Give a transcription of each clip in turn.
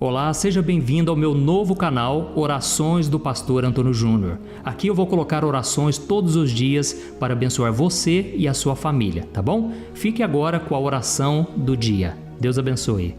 Olá, seja bem-vindo ao meu novo canal Orações do Pastor Antônio Júnior. Aqui eu vou colocar orações todos os dias para abençoar você e a sua família, tá bom? Fique agora com a oração do dia. Deus abençoe.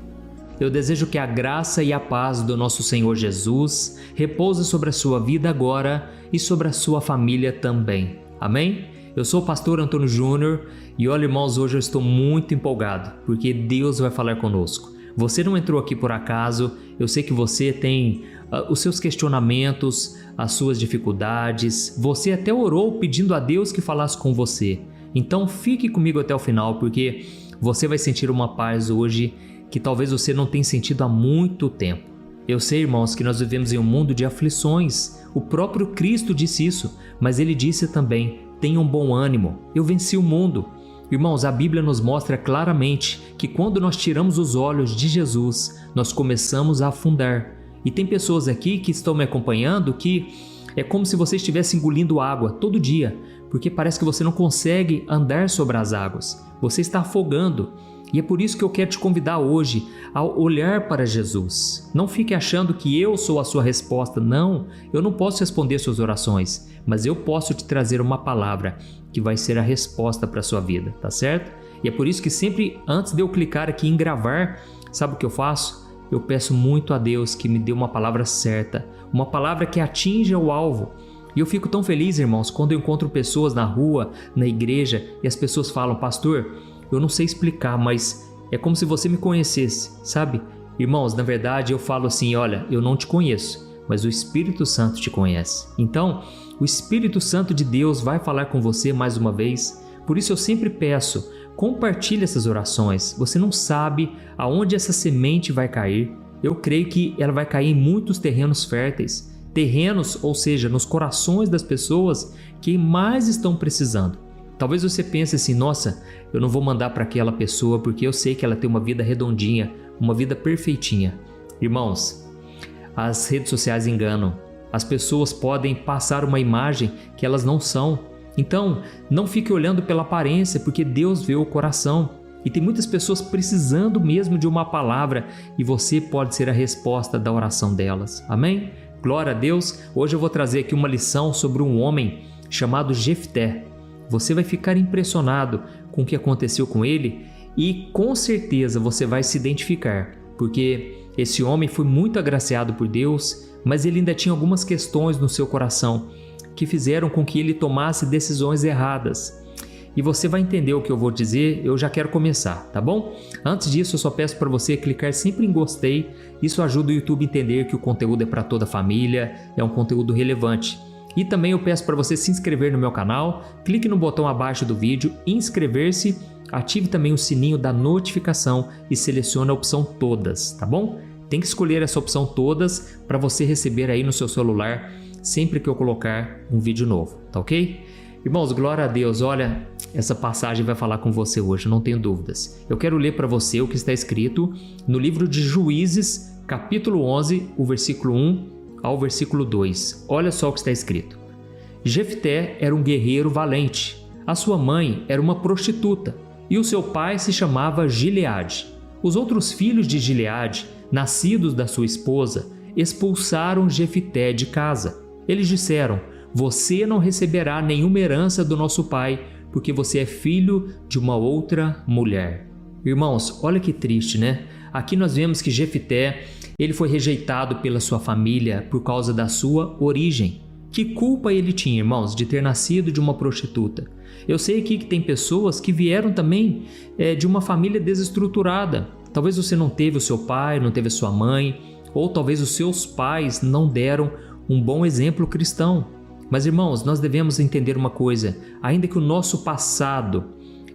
Eu desejo que a graça e a paz do nosso Senhor Jesus repouse sobre a sua vida agora e sobre a sua família também. Amém? Eu sou o pastor Antônio Júnior e olha, irmãos, hoje eu estou muito empolgado porque Deus vai falar conosco. Você não entrou aqui por acaso, eu sei que você tem os seus questionamentos, as suas dificuldades, você até orou pedindo a Deus que falasse com você. Então fique comigo até o final, porque você vai sentir uma paz hoje que talvez você não tenha sentido há muito tempo. Eu sei, irmãos, que nós vivemos em um mundo de aflições, o próprio Cristo disse isso, mas Ele disse também, tenham bom ânimo, eu venci o mundo. Irmãos, a Bíblia nos mostra claramente que quando nós tiramos os olhos de Jesus, nós começamos a afundar. E tem pessoas aqui que estão me acompanhando que é como se você estivesse engolindo água todo dia, porque parece que você não consegue andar sobre as águas. Você está afogando. E é por isso que eu quero te convidar hoje a olhar para Jesus. Não fique achando que eu sou a sua resposta. Não, eu não posso responder suas orações, mas eu posso te trazer uma palavra que vai ser a resposta para a sua vida, tá certo? E é por isso que sempre antes de eu clicar aqui em gravar, sabe o que eu faço? Eu peço muito a Deus que me dê uma palavra certa, uma palavra que atinja o alvo. E eu fico tão feliz, irmãos, quando eu encontro pessoas na rua, na igreja, e as pessoas falam, pastor, eu não sei explicar, mas é como se você me conhecesse, sabe? Irmãos, na verdade eu falo assim, olha, eu não te conheço, mas o Espírito Santo te conhece. Então, o Espírito Santo de Deus vai falar com você mais uma vez. Por isso eu sempre peço, compartilhe essas orações. Você não sabe aonde essa semente vai cair. Eu creio que ela vai cair em muitos terrenos férteis. Terrenos, ou seja, nos corações das pessoas que mais estão precisando. Talvez você pense assim, nossa, eu não vou mandar para aquela pessoa porque eu sei que ela tem uma vida redondinha, uma vida perfeitinha. Irmãos, as redes sociais enganam. As pessoas podem passar uma imagem que elas não são. Então, não fique olhando pela aparência, porque Deus vê o coração. E tem muitas pessoas precisando mesmo de uma palavra e você pode ser a resposta da oração delas. Amém? Glória a Deus. Hoje eu vou trazer aqui uma lição sobre um homem chamado Jefté. Você vai ficar impressionado com o que aconteceu com ele e com certeza você vai se identificar, porque esse homem foi muito agraciado por Deus, mas ele ainda tinha algumas questões no seu coração que fizeram com que ele tomasse decisões erradas. E você vai entender o que eu vou dizer, eu já quero começar, tá bom? Antes disso, eu só peço para você clicar sempre em gostei, isso ajuda o YouTube a entender que o conteúdo é para toda a família, é um conteúdo relevante. E também eu peço para você se inscrever no meu canal, clique no botão abaixo do vídeo, inscrever-se, ative também o sininho da notificação e selecione a opção todas, tá bom? Tem que escolher essa opção todas para você receber aí no seu celular sempre que eu colocar um vídeo novo, tá ok? Irmãos, glória a Deus, olha, essa passagem vai falar com você hoje, não tenho dúvidas. Eu quero ler para você o que está escrito no livro de Juízes, capítulo 11, o versículo 1 ao versículo 2. Olha só o que está escrito. Jefté era um guerreiro valente. A sua mãe era uma prostituta e o seu pai se chamava Gileade. Os outros filhos de Gileade, nascidos da sua esposa, expulsaram Jefté de casa. Eles disseram, você não receberá nenhuma herança do nosso pai, porque você é filho de uma outra mulher. Irmãos, olha que triste, né? Aqui nós vemos que Jefté, ele foi rejeitado pela sua família por causa da sua origem. Que culpa ele tinha, irmãos, de ter nascido de uma prostituta? Eu sei aqui que tem pessoas que vieram também de uma família desestruturada. Talvez você não teve o seu pai, não teve a sua mãe, ou talvez os seus pais não deram um bom exemplo cristão. Mas, irmãos, nós devemos entender uma coisa, ainda que o nosso passado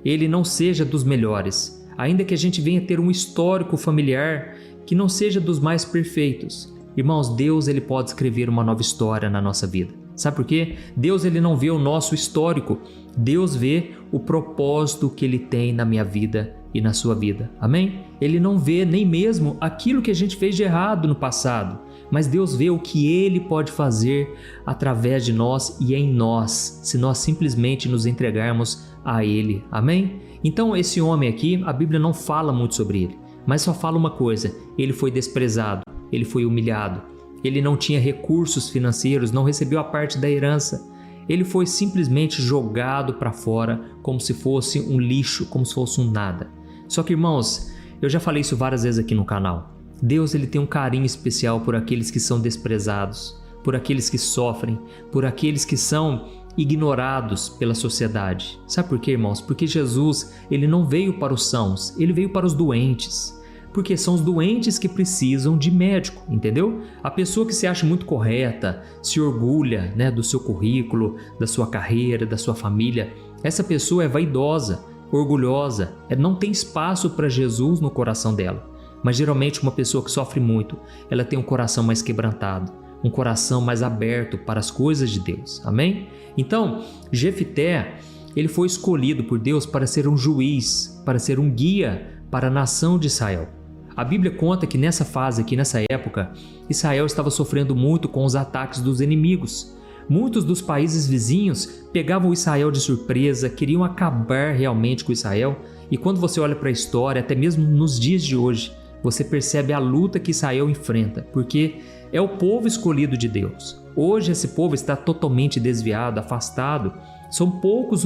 ele não seja dos melhores, ainda que a gente venha ter um histórico familiar que não seja dos mais perfeitos, irmãos, Deus ele pode escrever uma nova história na nossa vida. Sabe por quê? Deus ele não vê o nosso histórico, Deus vê o propósito que Ele tem na minha vida e na sua vida. Amém? Ele não vê nem mesmo aquilo que a gente fez de errado no passado, mas Deus vê o que Ele pode fazer através de nós e em nós, se nós simplesmente nos entregarmos a Ele. Amém? Então esse homem aqui, a Bíblia não fala muito sobre ele, mas só fala uma coisa, ele foi desprezado. ele foi humilhado. Ele não tinha recursos financeiros, não recebeu a parte da herança. Ele foi simplesmente jogado para fora como se fosse um lixo, como se fosse um nada. Só que, irmãos, eu já falei isso várias vezes aqui no canal. Deus ele tem um carinho especial por aqueles que são desprezados, por aqueles que sofrem, por aqueles que são ignorados pela sociedade. Sabe por quê, irmãos? Porque Jesus ele não veio para os sãos, ele veio para os doentes. Porque são os doentes que precisam de médico, entendeu? A pessoa que se acha muito correta, se orgulha, do seu currículo, da sua carreira, da sua família, essa pessoa é vaidosa, orgulhosa, não tem espaço para Jesus no coração dela. Mas geralmente uma pessoa que sofre muito, ela tem um coração mais quebrantado, um coração mais aberto para as coisas de Deus, amém? Então, Jefté, ele foi escolhido por Deus para ser um juiz, para ser um guia para a nação de Israel. A Bíblia conta que nessa fase aqui, nessa época, Israel estava sofrendo muito com os ataques dos inimigos. Muitos dos países vizinhos pegavam Israel de surpresa, queriam acabar realmente com Israel. E quando você olha para a história, até mesmo nos dias de hoje, você percebe a luta que Israel enfrenta, porque é o povo escolhido de Deus. Hoje esse povo está totalmente desviado, afastado. São poucos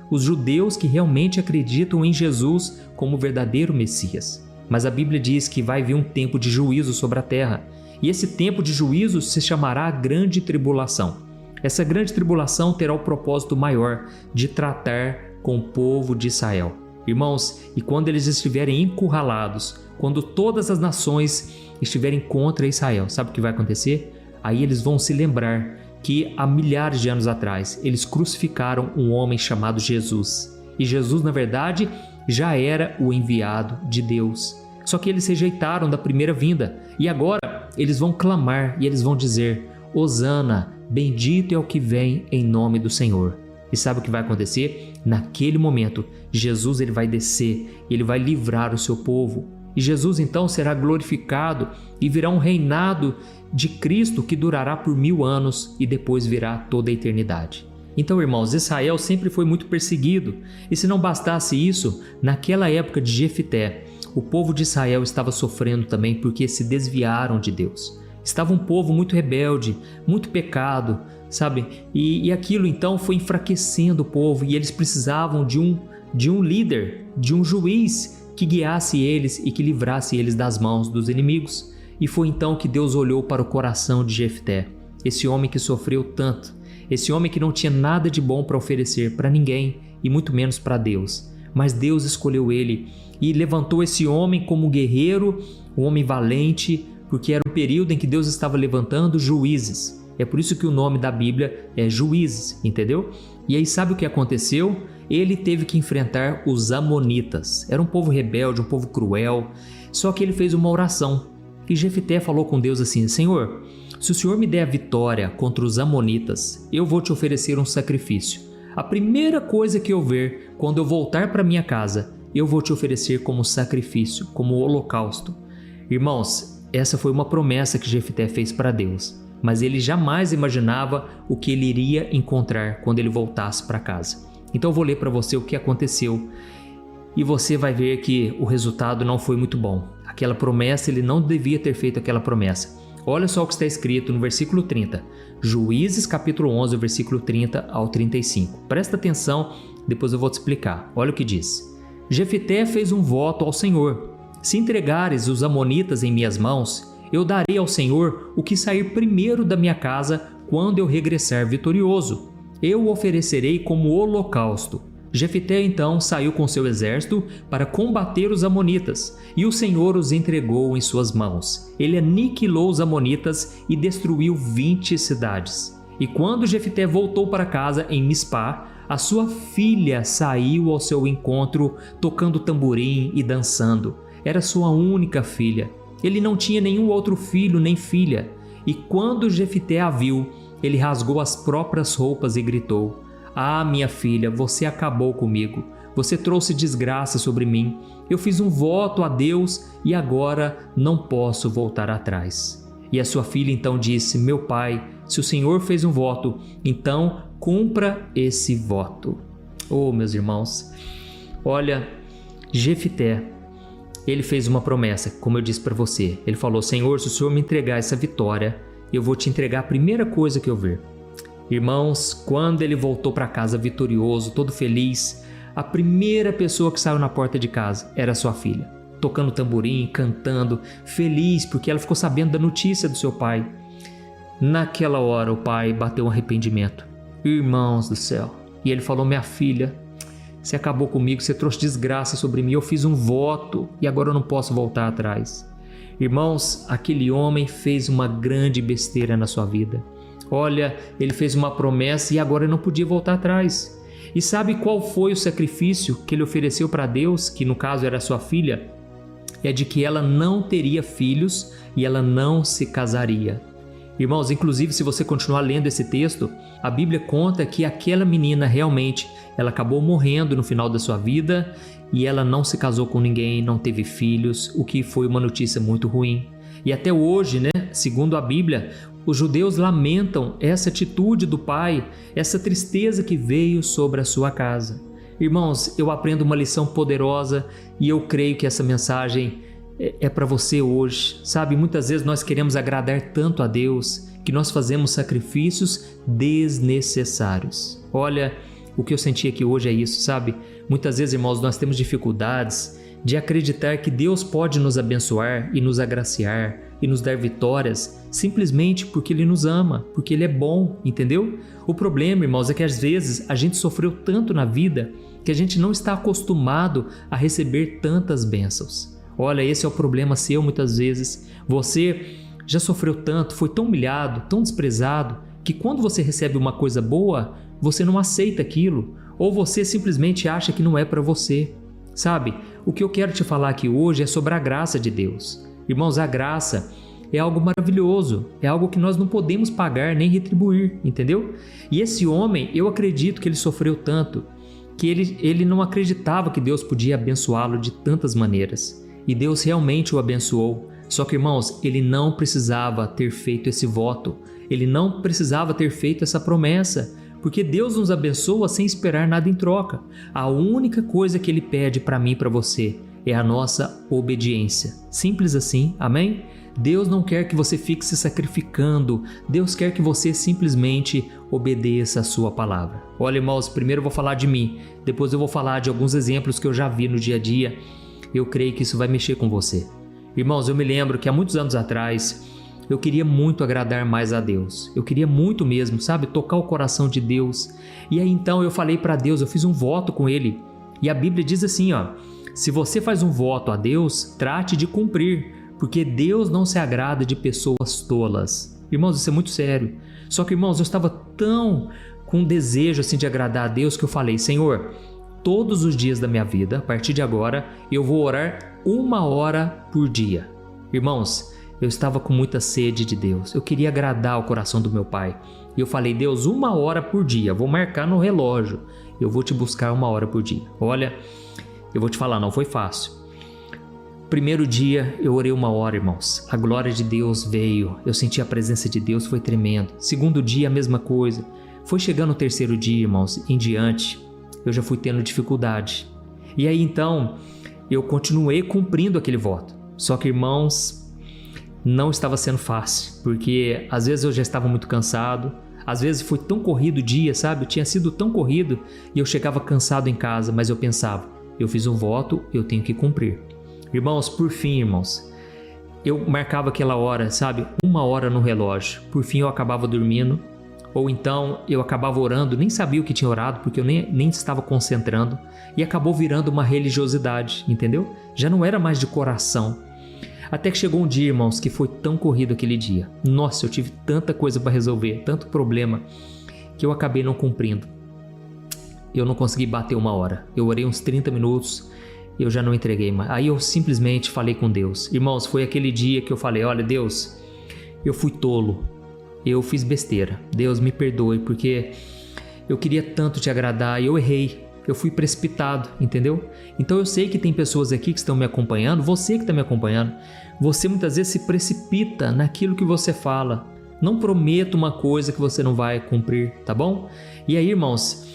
os judeus que realmente acreditam em Jesus como o verdadeiro Messias. Mas a Bíblia diz que vai vir um tempo de juízo sobre a terra. E esse tempo de juízo se chamará a Grande Tribulação. Essa Grande Tribulação terá o propósito maior de tratar com o povo de Israel. Irmãos, e quando eles estiverem encurralados, quando todas as nações estiverem contra Israel, sabe o que vai acontecer? Aí eles vão se lembrar que há milhares de anos atrás eles crucificaram um homem chamado Jesus. E Jesus, na verdade, já era o enviado de Deus. Só que eles rejeitaram da primeira vinda. E agora eles vão clamar e eles vão dizer: Hosana, bendito é o que vem em nome do Senhor. E sabe o que vai acontecer? Naquele momento, Jesus ele vai descer e ele vai livrar o seu povo. E Jesus então será glorificado e virá um reinado de Cristo que durará por 1000 anos e depois virá toda a eternidade. Então, irmãos, Israel sempre foi muito perseguido. E se não bastasse isso, naquela época de Jefté, o povo de Israel estava sofrendo também porque se desviaram de Deus. Estava um povo muito rebelde, muito pecado, sabe? E aquilo então foi enfraquecendo o povo e eles precisavam de um líder, de um juiz que guiasse eles e que livrasse eles das mãos dos inimigos. E foi então que Deus olhou para o coração de Jefté, esse homem que sofreu tanto, esse homem que não tinha nada de bom para oferecer para ninguém e muito menos para Deus. Mas Deus escolheu ele e levantou esse homem como guerreiro, um homem valente, porque era o período em que Deus estava levantando juízes. É por isso que o nome da Bíblia é Juízes, entendeu? E aí sabe o que aconteceu? Ele teve que enfrentar os amonitas. Era um povo rebelde, um povo cruel. Só que ele fez uma oração. E Jefté falou com Deus assim: Senhor, se o Senhor me der a vitória contra os amonitas, eu vou te oferecer um sacrifício. A primeira coisa que eu ver quando eu voltar para minha casa, eu vou te oferecer como sacrifício, como holocausto. Irmãos, essa foi uma promessa que Jefté fez para Deus, mas ele jamais imaginava o que ele iria encontrar quando ele voltasse para casa. Então eu vou ler para você o que aconteceu e você vai ver que o resultado não foi muito bom. Aquela promessa, ele não devia ter feito aquela promessa. Olha só o que está escrito no versículo 30. Juízes capítulo 11, versículo 30 ao 35. Presta atenção, depois eu vou te explicar. Olha o que diz. Jefté fez um voto ao Senhor. Se entregares os amonitas em minhas mãos, eu darei ao Senhor o que sair primeiro da minha casa quando eu regressar vitorioso. Eu o oferecerei como holocausto. Jefté então saiu com seu exército para combater os amonitas, e o Senhor os entregou em suas mãos. Ele aniquilou os amonitas e destruiu 20 cidades. E quando Jefté voltou para casa em Mispá, a sua filha saiu ao seu encontro tocando tamborim e dançando. Era sua única filha. Ele não tinha nenhum outro filho nem filha. E quando Jefté a viu, ele rasgou as próprias roupas e gritou: Ah, minha filha, você acabou comigo. Você trouxe desgraça sobre mim. Eu fiz um voto a Deus e agora não posso voltar atrás. E a sua filha então disse: Meu pai, se o Senhor fez um voto, então cumpra esse voto. Oh, meus irmãos, olha, Jefté, ele fez uma promessa, como eu disse para você. Ele falou: Senhor, se o Senhor me entregar essa vitória, eu vou te entregar a primeira coisa que eu ver. Irmãos, quando ele voltou para casa vitorioso, todo feliz, a primeira pessoa que saiu na porta de casa era sua filha, tocando tamborim, cantando, feliz porque ela ficou sabendo da notícia do seu pai. Naquela hora o pai bateu um arrependimento. Irmãos do céu. E ele falou: minha filha, você acabou comigo, você trouxe desgraça sobre mim, eu fiz um voto e agora eu não posso voltar atrás. Irmãos, aquele homem fez uma grande besteira na sua vida. Olha, ele fez uma promessa e agora não podia voltar atrás. E sabe qual foi o sacrifício que ele ofereceu para Deus, que no caso era sua filha? É de que ela não teria filhos e ela não se casaria. Irmãos, inclusive se você continuar lendo esse texto, a Bíblia conta que aquela menina realmente, ela acabou morrendo no final da sua vida e ela não se casou com ninguém, não teve filhos, o que foi uma notícia muito ruim. E até hoje, segundo a Bíblia, os judeus lamentam essa atitude do pai, essa tristeza que veio sobre a sua casa. Irmãos, eu aprendo uma lição poderosa e eu creio que essa mensagem é para você hoje. Sabe, muitas vezes nós queremos agradar tanto a Deus que nós fazemos sacrifícios desnecessários. Olha, o que eu senti aqui hoje é isso, sabe? Muitas vezes, irmãos, nós temos dificuldades de acreditar que Deus pode nos abençoar e nos agraciar e nos dar vitórias simplesmente porque Ele nos ama, porque Ele é bom, entendeu? O problema, irmãos, é que às vezes a gente sofreu tanto na vida que a gente não está acostumado a receber tantas bênçãos. Olha, esse é o problema seu muitas vezes. Você já sofreu tanto, foi tão humilhado, tão desprezado, que quando você recebe uma coisa boa, você não aceita aquilo, ou você simplesmente acha que não é para você. Sabe, o que eu quero te falar aqui hoje é sobre a graça de Deus. Irmãos, a graça é algo maravilhoso, é algo que nós não podemos pagar nem retribuir, entendeu? E esse homem, eu acredito que ele sofreu tanto, que ele não acreditava que Deus podia abençoá-lo de tantas maneiras. E Deus realmente o abençoou. Só que, irmãos, ele não precisava ter feito esse voto, ele não precisava ter feito essa promessa, porque Deus nos abençoa sem esperar nada em troca. A única coisa que Ele pede para mim e para você é a nossa obediência. Simples assim, amém? Deus não quer que você fique se sacrificando, Deus quer que você simplesmente obedeça a sua palavra. Olha, irmãos, primeiro eu vou falar de mim, depois eu vou falar de alguns exemplos que eu já vi no dia a dia. Eu creio que isso vai mexer com você. Irmãos, eu me lembro que há muitos anos atrás, eu queria muito agradar mais a Deus. Eu queria muito mesmo, sabe? Tocar o coração de Deus. E aí então eu falei para Deus, eu fiz um voto com Ele. E a Bíblia diz assim, se você faz um voto a Deus, trate de cumprir, porque Deus não se agrada de pessoas tolas. Irmãos, isso é muito sério. Só que, irmãos, eu estava tão com desejo assim de agradar a Deus que eu falei: Senhor, todos os dias da minha vida, a partir de agora, eu vou orar 1 hora por dia. Irmãos, eu estava com muita sede de Deus, eu queria agradar o coração do meu Pai. E eu falei: Deus, 1 hora por dia, vou marcar no relógio, eu vou te buscar 1 hora por dia. Olha, eu vou te falar, não foi fácil. Primeiro dia eu orei 1 hora, irmãos, a glória de Deus veio, eu senti a presença de Deus, foi tremendo. Segundo dia a mesma coisa, foi chegando o terceiro dia, irmãos, em diante, eu já fui tendo dificuldade. E aí então, eu continuei cumprindo aquele voto, só que, irmãos, não estava sendo fácil, porque às vezes eu já estava muito cansado, às vezes foi tão corrido o dia, sabe? Tinha sido tão corrido e eu chegava cansado em casa, mas eu pensava: eu fiz um voto, eu tenho que cumprir. Irmãos, por fim, irmãos, eu marcava aquela hora, sabe? 1 hora no relógio. Por fim eu acabava dormindo, ou então eu acabava orando, nem sabia o que tinha orado, porque eu nem estava concentrando, e acabou virando uma religiosidade, entendeu? Já não era mais de coração. Até que chegou um dia, irmãos, que foi tão corrido aquele dia. Nossa, eu tive tanta coisa para resolver, tanto problema, que eu acabei não cumprindo. Eu não consegui bater 1 hora. Eu orei uns 30 minutos e eu já não entreguei mais. Aí eu simplesmente falei com Deus. Irmãos, foi aquele dia que eu falei: olha, Deus, eu fui tolo, eu fiz besteira. Deus, me perdoe, porque eu queria tanto te agradar e eu errei. Eu fui precipitado, entendeu? Então eu sei que tem pessoas aqui que estão me acompanhando, você que está me acompanhando, você muitas vezes se precipita naquilo que você fala. Não prometa uma coisa que você não vai cumprir, tá bom? E aí, irmãos,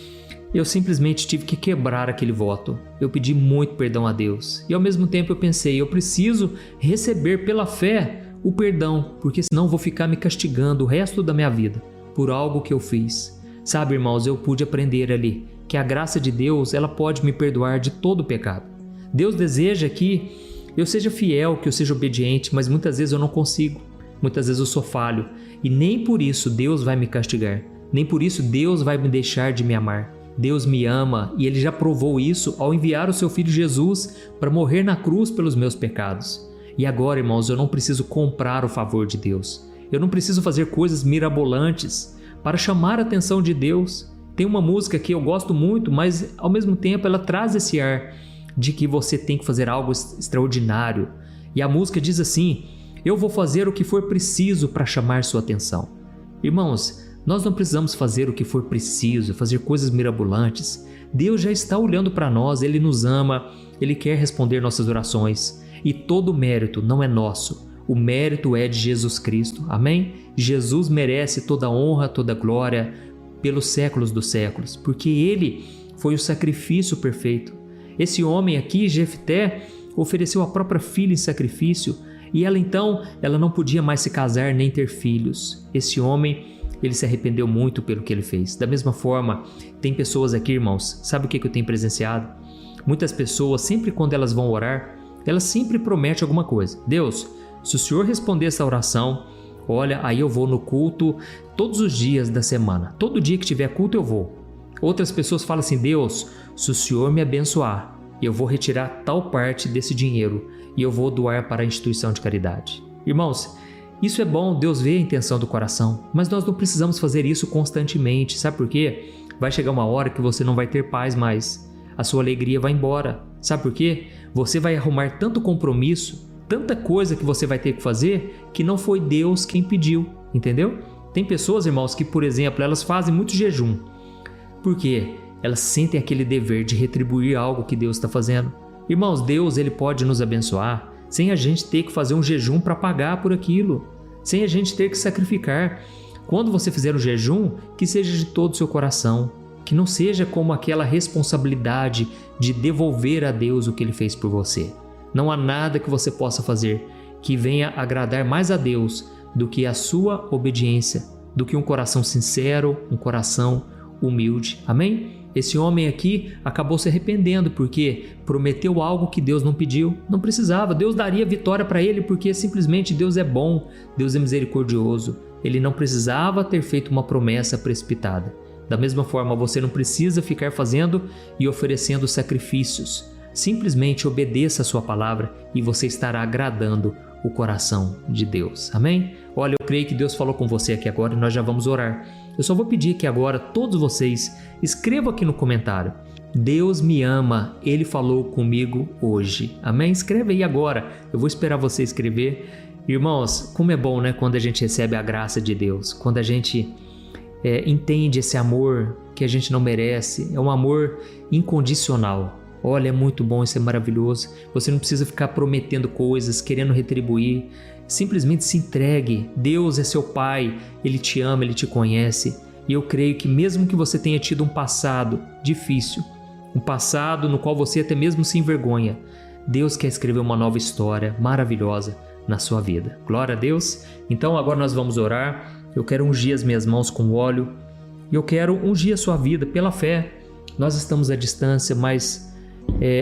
eu simplesmente tive que quebrar aquele voto. Eu pedi muito perdão a Deus. E ao mesmo tempo eu pensei, eu preciso receber pela fé o perdão, porque senão vou ficar me castigando o resto da minha vida por algo que eu fiz. Sabe, irmãos, eu pude aprender ali que a graça de Deus, ela pode me perdoar de todo o pecado. Deus deseja que eu seja fiel, que eu seja obediente, mas muitas vezes eu não consigo. Muitas vezes eu sou falho. E nem por isso Deus vai me castigar. Nem por isso Deus vai me deixar de me amar. Deus me ama e Ele já provou isso ao enviar o seu Filho Jesus para morrer na cruz pelos meus pecados. E agora, irmãos, eu não preciso comprar o favor de Deus. Eu não preciso fazer coisas mirabolantes para chamar a atenção de Deus. Tem uma música que eu gosto muito, mas ao mesmo tempo ela traz esse ar de que você tem que fazer algo extraordinário. E a música diz assim: eu vou fazer o que for preciso para chamar sua atenção. Irmãos, nós não precisamos fazer o que for preciso, fazer coisas mirabolantes. Deus já está olhando para nós, Ele nos ama, Ele quer responder nossas orações. E todo o mérito não é nosso, o mérito é de Jesus Cristo, amém? Jesus merece toda a honra, toda a glória pelos séculos dos séculos, porque Ele foi o sacrifício perfeito. Esse homem aqui, Jefté, ofereceu a própria filha em sacrifício e ela não podia mais se casar nem ter filhos. Esse homem, ele se arrependeu muito pelo que ele fez. Da mesma forma, tem pessoas aqui, irmãos, sabe o que eu tenho presenciado? Muitas pessoas, sempre quando elas vão orar, elas sempre prometem alguma coisa. Deus, se o Senhor responder essa oração, olha, aí eu vou no culto todos os dias da semana. Todo dia que tiver culto eu vou. Outras pessoas falam assim, Deus, se o Senhor me abençoar, eu vou retirar tal parte desse dinheiro e eu vou doar para a instituição de caridade. Irmãos, isso é bom, Deus vê a intenção do coração, mas nós não precisamos fazer isso constantemente. Sabe por quê? Vai chegar uma hora que você não vai ter paz mais. A sua alegria vai embora. Sabe por quê? Você vai arrumar tanto compromisso, tanta coisa que você vai ter que fazer, que não foi Deus quem pediu, entendeu? Tem pessoas, irmãos, que, por exemplo, elas fazem muito jejum. Por quê? Elas sentem aquele dever de retribuir algo que Deus está fazendo. Irmãos, Deus, Ele pode nos abençoar sem a gente ter que fazer um jejum para pagar por aquilo, sem a gente ter que sacrificar. Quando você fizer um jejum, que seja de todo o seu coração, que não seja como aquela responsabilidade de devolver a Deus o que Ele fez por você. Não há nada que você possa fazer que venha agradar mais a Deus do que a sua obediência, do que um coração sincero, um coração humilde. Amém? Esse homem aqui acabou se arrependendo porque prometeu algo que Deus não pediu, não precisava. Deus daria vitória para ele porque simplesmente Deus é bom, Deus é misericordioso. Ele não precisava ter feito uma promessa precipitada. Da mesma forma, você não precisa ficar fazendo e oferecendo sacrifícios. Simplesmente obedeça a sua palavra e você estará agradando o coração de Deus. Amém? Olha, eu creio que Deus falou com você aqui agora e nós já vamos orar. Eu só vou pedir que agora todos vocês escrevam aqui no comentário: Deus me ama, Ele falou comigo hoje. Amém? Escreve aí agora, eu vou esperar você escrever. Irmãos, como é bom, né, quando a gente recebe a graça de Deus, quando a gente entende esse amor que a gente não merece, é um amor incondicional. Olha, é muito bom, isso é maravilhoso. Você não precisa ficar prometendo coisas, querendo retribuir. Simplesmente se entregue. Deus é seu Pai, Ele te ama, Ele te conhece. E eu creio que mesmo que você tenha tido um passado difícil, um passado no qual você até mesmo se envergonha, Deus quer escrever uma nova história maravilhosa na sua vida. Glória a Deus. Então agora nós vamos orar. Eu quero ungir as minhas mãos com óleo. E eu quero ungir a sua vida pela fé. Nós estamos à distância, mas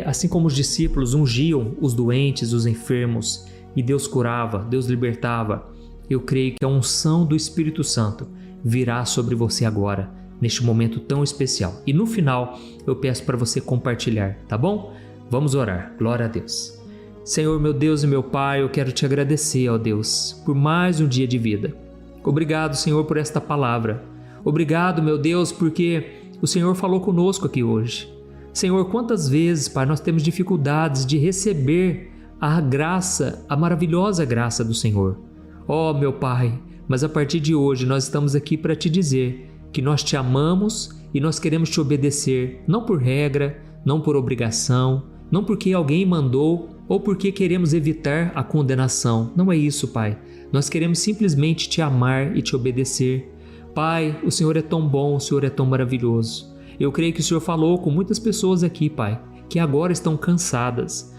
assim como os discípulos ungiam os doentes, os enfermos, e Deus curava, Deus libertava, eu creio que a unção do Espírito Santo virá sobre você agora, neste momento tão especial. E no final, eu peço para você compartilhar, tá bom? Vamos orar. Glória a Deus. Senhor, meu Deus e meu Pai, eu quero te agradecer, ó Deus, por mais um dia de vida. Obrigado, Senhor, por esta palavra. Obrigado, meu Deus, porque o Senhor falou conosco aqui hoje. Senhor, quantas vezes, Pai, nós temos dificuldades de receber a graça, a maravilhosa graça do Senhor. Ó, meu Pai, mas a partir de hoje nós estamos aqui para te dizer que nós te amamos e nós queremos te obedecer, não por regra, não por obrigação, não porque alguém mandou ou porque queremos evitar a condenação. Não é isso, Pai. Nós queremos simplesmente te amar e te obedecer. Pai, o Senhor é tão bom, o Senhor é tão maravilhoso. Eu creio que o Senhor falou com muitas pessoas aqui, Pai, que agora estão cansadas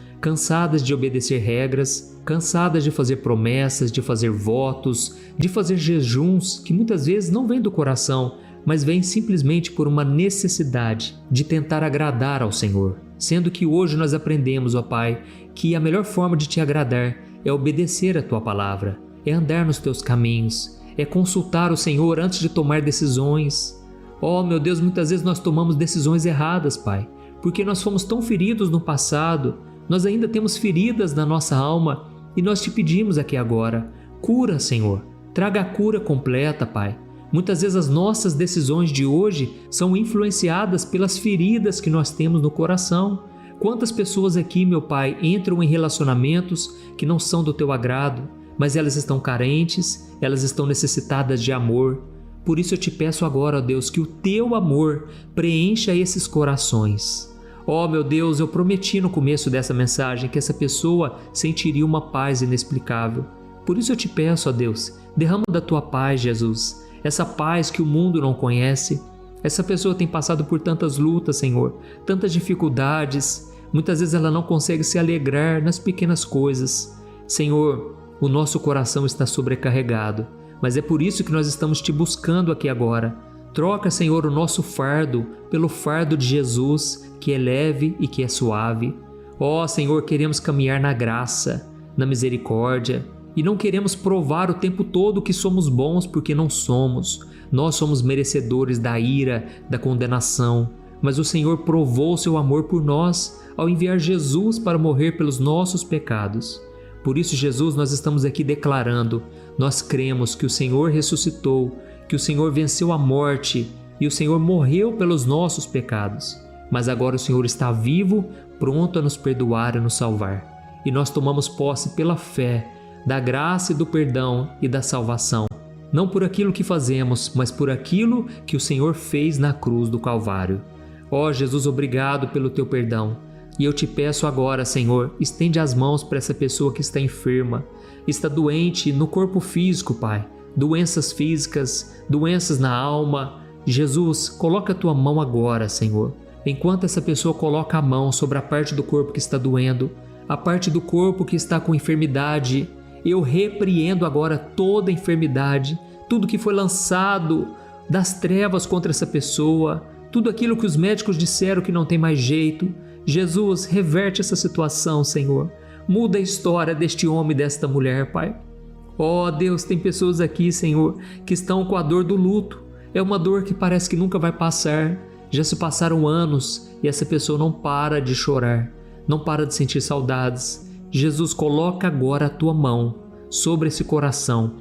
de obedecer regras, cansadas de fazer promessas, de fazer votos, de fazer jejuns que muitas vezes não vêm do coração, mas vêm simplesmente por uma necessidade de tentar agradar ao Senhor. Sendo que hoje nós aprendemos, ó Pai, que a melhor forma de te agradar é obedecer a tua palavra, é andar nos teus caminhos, é consultar o Senhor antes de tomar decisões. Oh, meu Deus, muitas vezes nós tomamos decisões erradas, Pai, porque nós fomos tão feridos no passado, nós ainda temos feridas na nossa alma e nós te pedimos aqui agora, cura, Senhor, traga a cura completa, Pai. Muitas vezes as nossas decisões de hoje são influenciadas pelas feridas que nós temos no coração. Quantas pessoas aqui, meu Pai, entram em relacionamentos que não são do teu agrado, mas elas estão carentes, elas estão necessitadas de amor. Por isso eu te peço agora, ó Deus, que o teu amor preencha esses corações. Ó meu Deus, eu prometi no começo dessa mensagem que essa pessoa sentiria uma paz inexplicável. Por isso eu te peço, ó Deus, derrama da tua paz, Jesus, essa paz que o mundo não conhece. Essa pessoa tem passado por tantas lutas, Senhor, tantas dificuldades. Muitas vezes ela não consegue se alegrar nas pequenas coisas. Senhor, o nosso coração está sobrecarregado, mas é por isso que nós estamos te buscando aqui agora. Troca, Senhor, o nosso fardo pelo fardo de Jesus, que é leve e que é suave. Ó, Senhor, queremos caminhar na graça, na misericórdia, e não queremos provar o tempo todo que somos bons, porque não somos. Nós somos merecedores da ira, da condenação, mas o Senhor provou seu amor por nós ao enviar Jesus para morrer pelos nossos pecados. Por isso, Jesus, nós estamos aqui declarando, nós cremos que o Senhor ressuscitou, que o Senhor venceu a morte e o Senhor morreu pelos nossos pecados. Mas agora o Senhor está vivo, pronto a nos perdoar e nos salvar. E nós tomamos posse pela fé da graça e do perdão e da salvação. Não por aquilo que fazemos, mas por aquilo que o Senhor fez na cruz do Calvário. Ó Jesus, obrigado pelo teu perdão. E eu te peço agora, Senhor, estende as mãos para essa pessoa que está enferma, está doente no corpo físico, Pai. Doenças físicas, doenças na alma. Jesus, coloca a tua mão agora, Senhor. Enquanto essa pessoa coloca a mão sobre a parte do corpo que está doendo, a parte do corpo que está com enfermidade, eu repreendo agora toda enfermidade, tudo que foi lançado das trevas contra essa pessoa, tudo aquilo que os médicos disseram que não tem mais jeito. Jesus, reverte essa situação, Senhor. Muda a história deste homem e desta mulher, Pai. Ó Deus, tem pessoas aqui, Senhor, que estão com a dor do luto. É uma dor que parece que nunca vai passar. Já se passaram anos e essa pessoa não para de chorar, não para de sentir saudades. Jesus, coloca agora a tua mão sobre esse coração.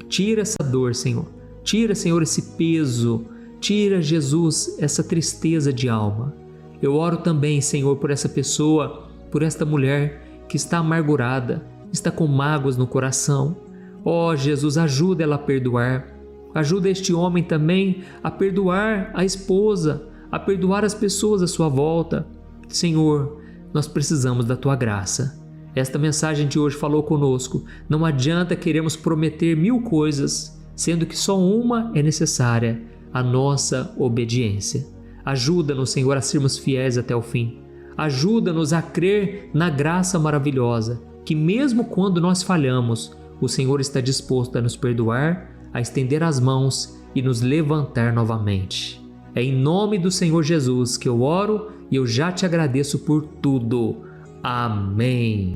Tira essa dor, Senhor. Tira, Senhor, esse peso. Tira, Jesus, essa tristeza de alma. Eu oro também, Senhor, por essa pessoa, por esta mulher que está amargurada, está com mágoas no coração. Ó Jesus, ajuda ela a perdoar. Ajuda este homem também a perdoar a esposa, a perdoar as pessoas à sua volta. Senhor, nós precisamos da tua graça. Esta mensagem de hoje falou conosco. Não adianta queremos prometer 1000 coisas, sendo que só uma é necessária, a nossa obediência. Ajuda-nos, Senhor, a sermos fiéis até o fim. Ajuda-nos a crer na graça maravilhosa, que mesmo quando nós falhamos, o Senhor está disposto a nos perdoar, a estender as mãos e nos levantar novamente. É em nome do Senhor Jesus que eu oro e eu já te agradeço por tudo. Amém.